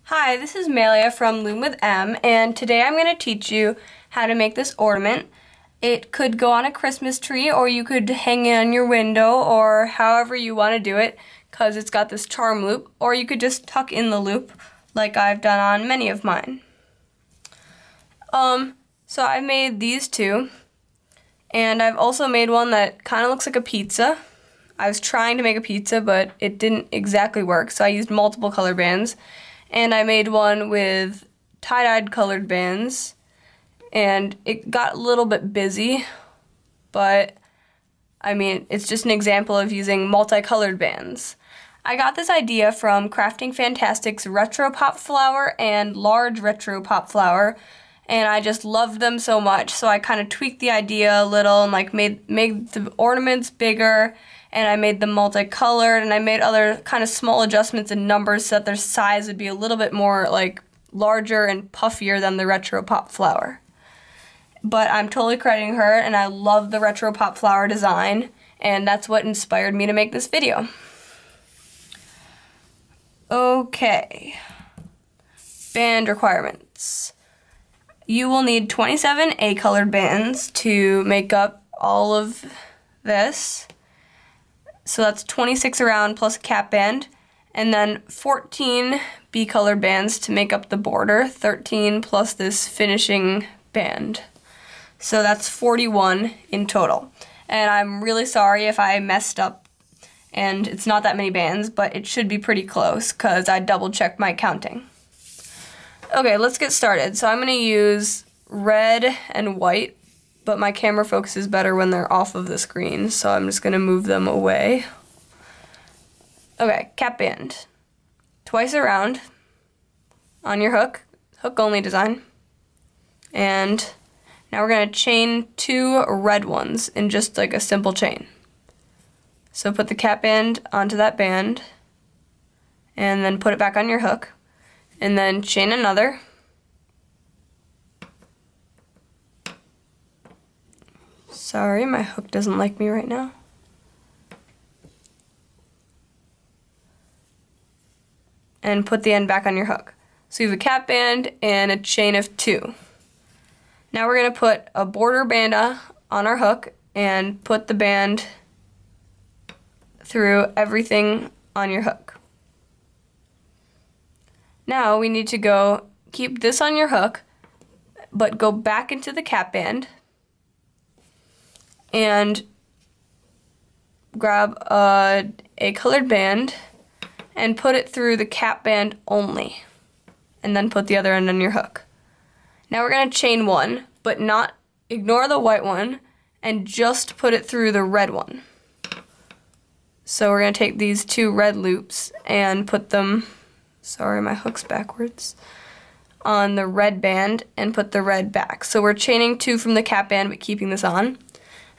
Hi, this is Melia from Loom with M, and today I'm going to teach you how to make this ornament. It could go on a Christmas tree, or you could hang it on your window, or however you want to do it, because it's got this charm loop, or you could just tuck in the loop, like I've done on many of mine. So I've made these two, and I've also made one that kind of looks like a pizza. I was trying to make a pizza, but it didn't exactly work, so I used multiple color bands. And I made one with tie-dyed colored bands, and it got a little bit busy, but I mean, it's just an example of using multicolored bands. I got this idea from Craftingfantastic's retro pop flower and large retro pop flower, and I just loved them so much, so I kind of tweaked the idea a little and like made the ornaments bigger, and I made them multicolored, and I made other kind of small adjustments in numbers so that their size would be a little bit more like larger and puffier than the retro pop flower. But I'm totally crediting her, and I love the retro pop flower design, and that's what inspired me to make this video. Okay, band requirements. You will need 27 A-colored bands to make up all of this. So that's 26 around plus a cap band, and then 14 B-colored bands to make up the border, 13 plus this finishing band. So that's 41 in total. And I'm really sorry if I messed up and it's not that many bands, but it should be pretty close because I double-checked my counting. Okay, let's get started. So I'm going to use red and white, but my camera focuses better when they're off of the screen, so I'm just going to move them away. Okay, cap band. Twice around on your hook only design. And now we're going to chain 2 red ones in just like a simple chain. So put the cap band onto that band, and then put it back on your hook, and then chain another. Sorry, my hook doesn't like me right now. And put the end back on your hook. So you have a cap band and a chain of 2. Now we're going to put a border band on our hook and put the band through everything on your hook. Now we need to keep this on your hook, but go back into the cap band and grab a colored band and put it through the cap band only, and then put the other end on your hook. Now we're going to chain 1, but not ignore the white one, and just put it through the red one. So we're going to take these 2 red loops and put them, sorry my hook's backwards, on the red band and put the red back. So we're chaining 2 from the cap band but keeping this on.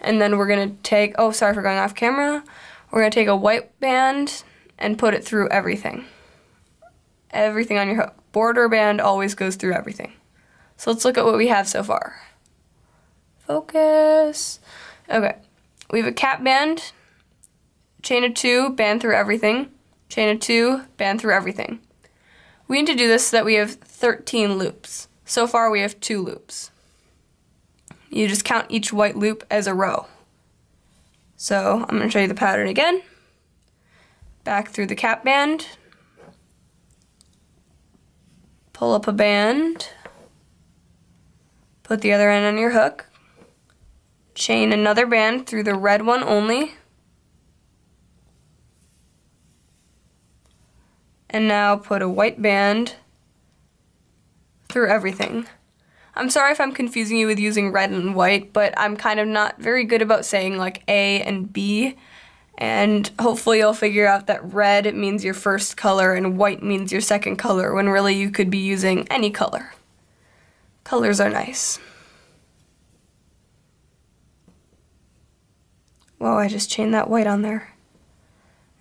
And then we're going to take, oh sorry for going off camera, we're going to take a white band and put it through everything. Everything on your hook. Border band always goes through everything. So let's look at what we have so far. Focus. Okay, we have a cap band, chain of 2, band through everything, chain of 2, band through everything. We need to do this so that we have 13 loops. So far we have 2 loops. You just count each white loop as a row. So I'm going to show you the pattern again. Back through the cap band, pull up a band, put the other end on your hook, chain another band through the red one only, and now put a white band through everything. I'm sorry if I'm confusing you with using red and white, but I'm kind of not very good about saying like A and B, and hopefully you'll figure out that red means your first color and white means your second color, when really you could be using any color. Colors are nice. Whoa, I just chained that white on there.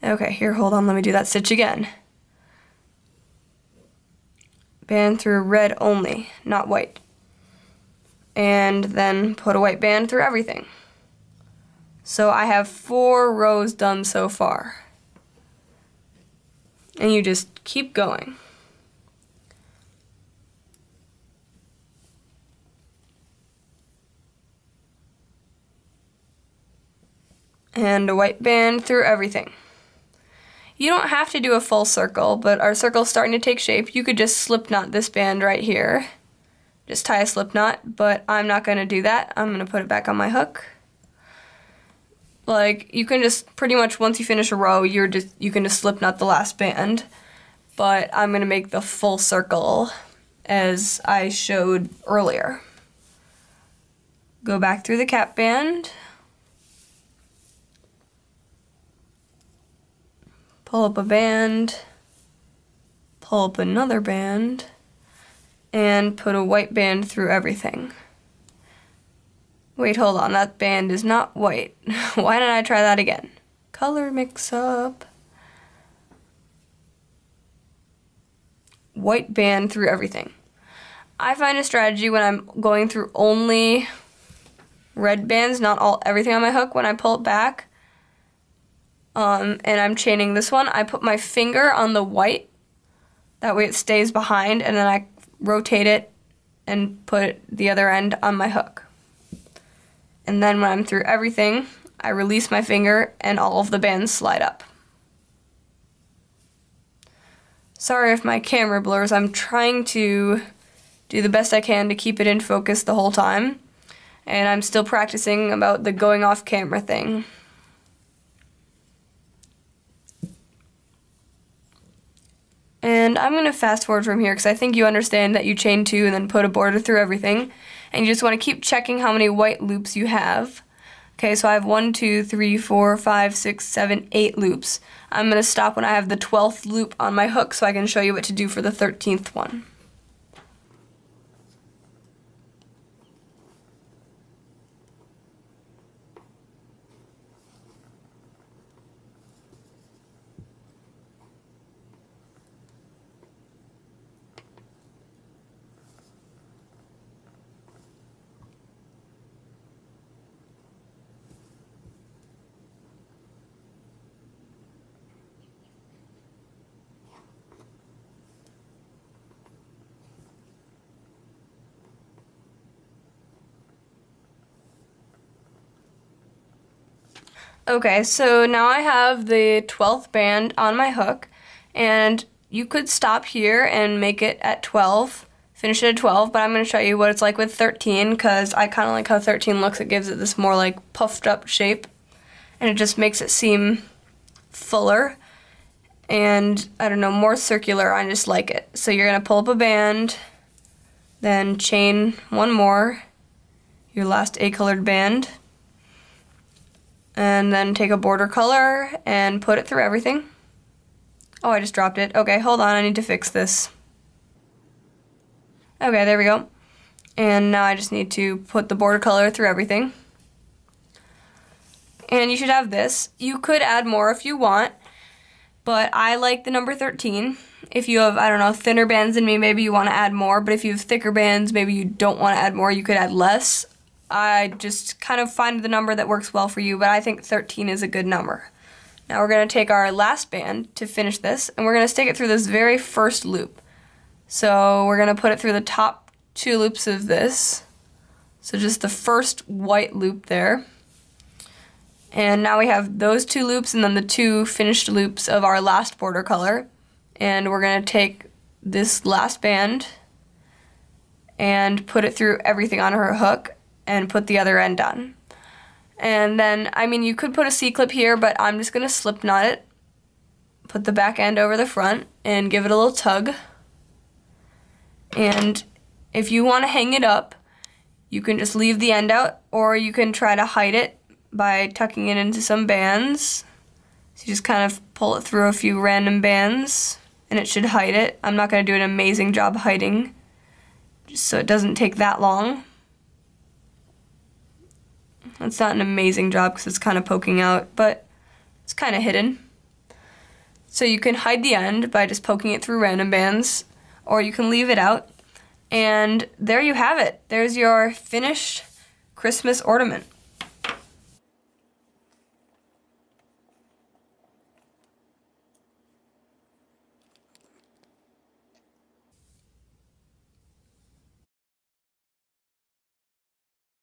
Okay, here, hold on, let me do that stitch again. Band through red only, not white. And then put a white band through everything. So I have 4 rows done so far. And you just keep going. and a white band through everything. You don't have to do a full circle, but our circle's starting to take shape. You could just slip knot this band right here. Just tie a slip knot, but I'm not going to do that. I'm going to put it back on my hook. Like, you can just pretty much, once you finish a row, you can just slip knot the last band. But I'm going to make the full circle as I showed earlier. Go back through the cap band. Pull up a band. Pull up another band. And put a white band through everything. Wait, hold on, that band is not white. Why didn't I try that again? Color mix up. White band through everything. I find a strategy when I'm going through only red bands, not everything on my hook, when I pull it back, and I'm chaining this one, I put my finger on the white, that way it stays behind, and then I rotate it and put the other end on my hook. And then when I'm through everything, I release my finger and all of the bands slide up. Sorry if my camera blurs, I'm trying to do the best I can to keep it in focus the whole time. And I'm still practicing about the going off camera thing. And I'm going to fast forward from here because I think you understand that you chain 2 and then put a border through everything. And you just want to keep checking how many white loops you have. Okay, so I have 1, 2, 3, 4, 5, 6, 7, 8 loops. I'm going to stop when I have the 12th loop on my hook so I can show you what to do for the 13th one. Okay, so now I have the 12th band on my hook, and you could stop here and make it at 12, finish it at 12, but I'm going to show you what it's like with 13, because I kind of like how 13 looks. It gives it this more like puffed up shape, and it just makes it seem fuller, and I don't know, more circular. I just like it. So you're going to pull up a band, then chain one more, your last A-colored band, and then take a border color and put it through everything. Oh, I just dropped it. Okay, hold on, I need to fix this. Okay, there we go. And now I just need to put the border color through everything. And you should have this. You could add more if you want, but I like the number 13. If you have, I don't know, thinner bands than me, maybe you want to add more, but if you have thicker bands, maybe you don't want to add more, you could add less. I just kind of find the number that works well for you, but I think 13 is a good number. Now we're going to take our last band to finish this, and we're going to stick it through this very first loop. So we're going to put it through the top 2 loops of this. So just the first white loop there. And now we have those 2 loops and then the 2 finished loops of our last border color. And we're going to take this last band and put it through everything on her hook and put the other end on. And then, I mean, you could put a C-clip here, but I'm just going to slip knot it, put the back end over the front, and give it a little tug. And if you want to hang it up, you can just leave the end out, or you can try to hide it by tucking it into some bands. So you just kind of pull it through a few random bands, and it should hide it. I'm not going to do an amazing job hiding, just so it doesn't take that long. It's not an amazing job because it's kind of poking out, but it's kind of hidden. So you can hide the end by just poking it through random bands, or you can leave it out. And there you have it. There's your finished Christmas ornament.